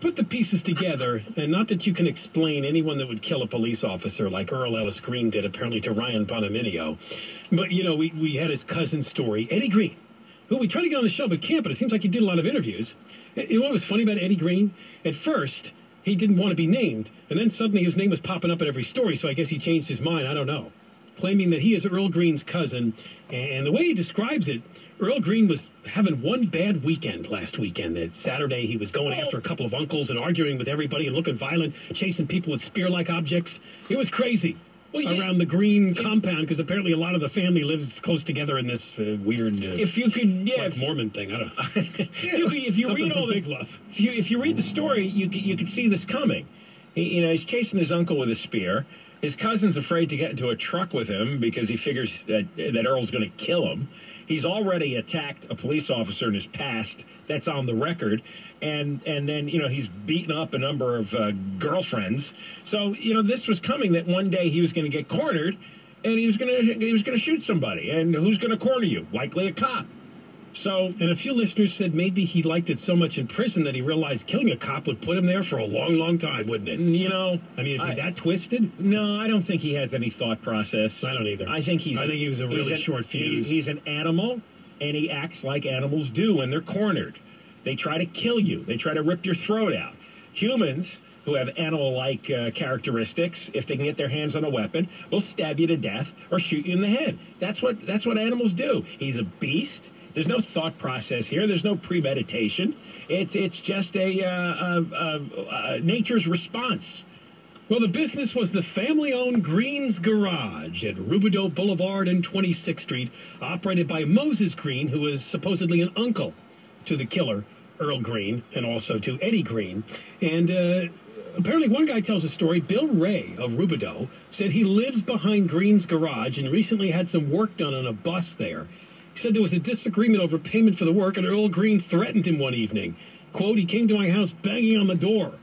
put the pieces together, and not that you can explain anyone that would kill a police officer like Earl Ellis Green did, apparently, to Ryan Bonaminio. But, you know, we had his cousin's story, Eddie Green, who we tried to get on the show but can't, but it seems like he did a lot of interviews. You know what was funny about Eddie Green? At first, he didn't want to be named, and then suddenly his name was popping up in every story, so I guess he changed his mind. I don't know. Claiming that he is Earl Green's cousin, and the way he describes it, Earl Green was having one bad weekend last weekend. That Saturday, he was going after a couple of uncles and arguing with everybody and looking violent, chasing people with spear-like objects. It was crazy around the Green compound, because apparently a lot of the family lives close together in this weird if you could, like Mormon thing. I don't know. if you read all the big love. If you read the story, you could see this coming. He's chasing his uncle with a spear. His cousin's afraid to get into a truck with him because he figures that Earl's going to kill him. He's already attacked a police officer in his past. That's on the record. And then, you know, he's beaten up a number of girlfriends. So, you know, this was coming, that one day he was going to get cornered and he was going to shoot somebody. And who's going to corner you? Likely a cop. So, and a few listeners said maybe he liked it so much in prison that he realized killing a cop would put him there for a long, long time, wouldn't it? And, you know, I mean, is he that twisted? No, I don't think he has any thought process. I don't either. I think he was a really short fuse. He's an animal, and he acts like animals do when they're cornered. They try to kill you. They try to rip your throat out. Humans who have animal-like characteristics, if they can get their hands on a weapon, will stab you to death or shoot you in the head. That's what animals do. He's a beast. There's no thought process here. There's no premeditation. It's just nature's response. Well, the business was the family-owned Green's Garage at Rubidoux Boulevard and 26th Street, operated by Moses Green, who is supposedly an uncle to the killer, Earl Green, and also to Eddie Green. And apparently one guy tells a story. Bill Ray of Rubidoux said he lives behind Green's Garage and recently had some work done on a bus there. He said there was a disagreement over payment for the work, and Earl Green threatened him one evening. Quote, he came to my house banging on the door.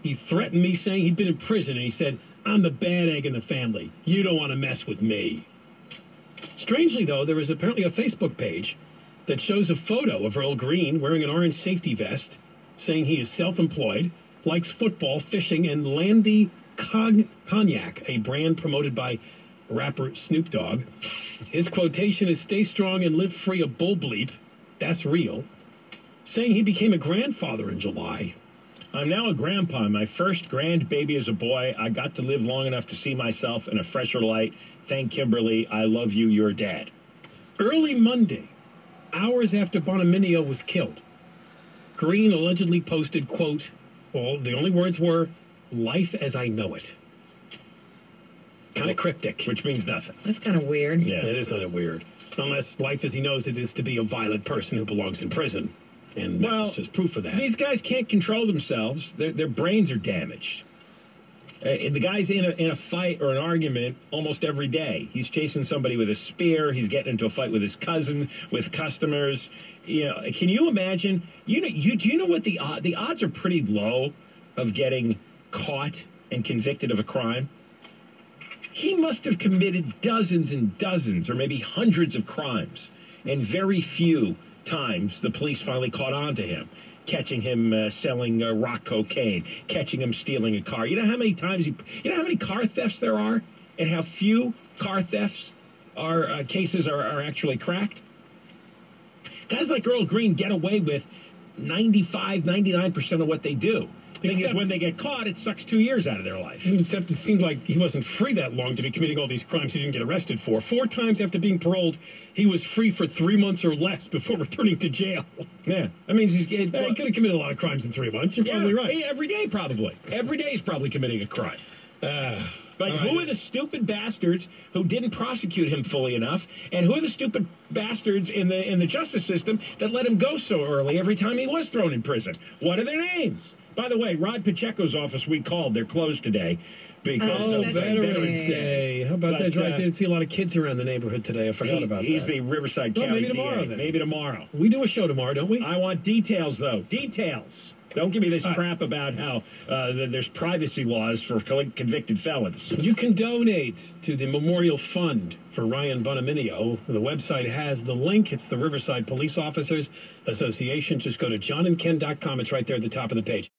He threatened me, saying he'd been in prison, and he said, I'm the bad egg in the family. You don't want to mess with me. Strangely, though, there is apparently a Facebook page that shows a photo of Earl Green wearing an orange safety vest, saying he is self-employed, likes football, fishing, and Landy Cognac, a brand promoted by rapper Snoop Dogg. His quotation is, stay strong and live free of bull bleep. That's real. Saying he became a grandfather in July. I'm now a grandpa. My first grandbaby as a boy. I got to live long enough to see myself in a fresher light. Thank Kimberly. I love you, your dad. Early Monday, hours after Bonaminio was killed, Green allegedly posted, quote, well, the only words were, life as I know it. Kind of cryptic. Which means nothing. That's kind of weird. Yeah, it is kind of weird. Unless life as he knows it is to be a violent person who belongs in prison. And that's just proof of that. These guys can't control themselves. Their brains are damaged. The guy's in a fight or an argument almost every day. He's chasing somebody with a spear. He's getting into a fight with his cousin, with customers. You know, can you imagine? Do you know what the odds are pretty low of getting caught and convicted of a crime? He must have committed dozens and dozens, or maybe hundreds of crimes, and very few times the police finally caught on to him, catching him selling rock cocaine, catching him stealing a car. You know how many times you know how many car thefts there are, and how few car thefts cases are actually cracked? Guys like Earl Green get away with 95, 99% of what they do. The thing is, when they get caught, it sucks 2 years out of their life. Except it seemed like he wasn't free that long to be committing all these crimes he didn't get arrested for. 4 times after being paroled, he was free for 3 months or less before returning to jail. Yeah. I mean, he could have committed a lot of crimes in 3 months. You're probably right. Every day, probably. Every day he's probably committing a crime. But who are the stupid bastards who didn't prosecute him fully enough? And who are the stupid bastards in the justice system that let him go so early every time he was thrown in prison? What are their names? By the way, Rod Pacheco's office, we called. They're closed today because of Veterans Day. How about that? That's right. I didn't see a lot of kids around the neighborhood today. I forgot about that. He's the Riverside County maybe tomorrow, DA. then. Maybe tomorrow. We do a show tomorrow, don't we? I want details, though. Details. Don't give me this crap about how there's privacy laws for convicted felons. You can donate to the Memorial Fund for Ryan Bonaminio. The website has the link. It's the Riverside Police Officers Association. Just go to johnandken.com. It's right there at the top of the page.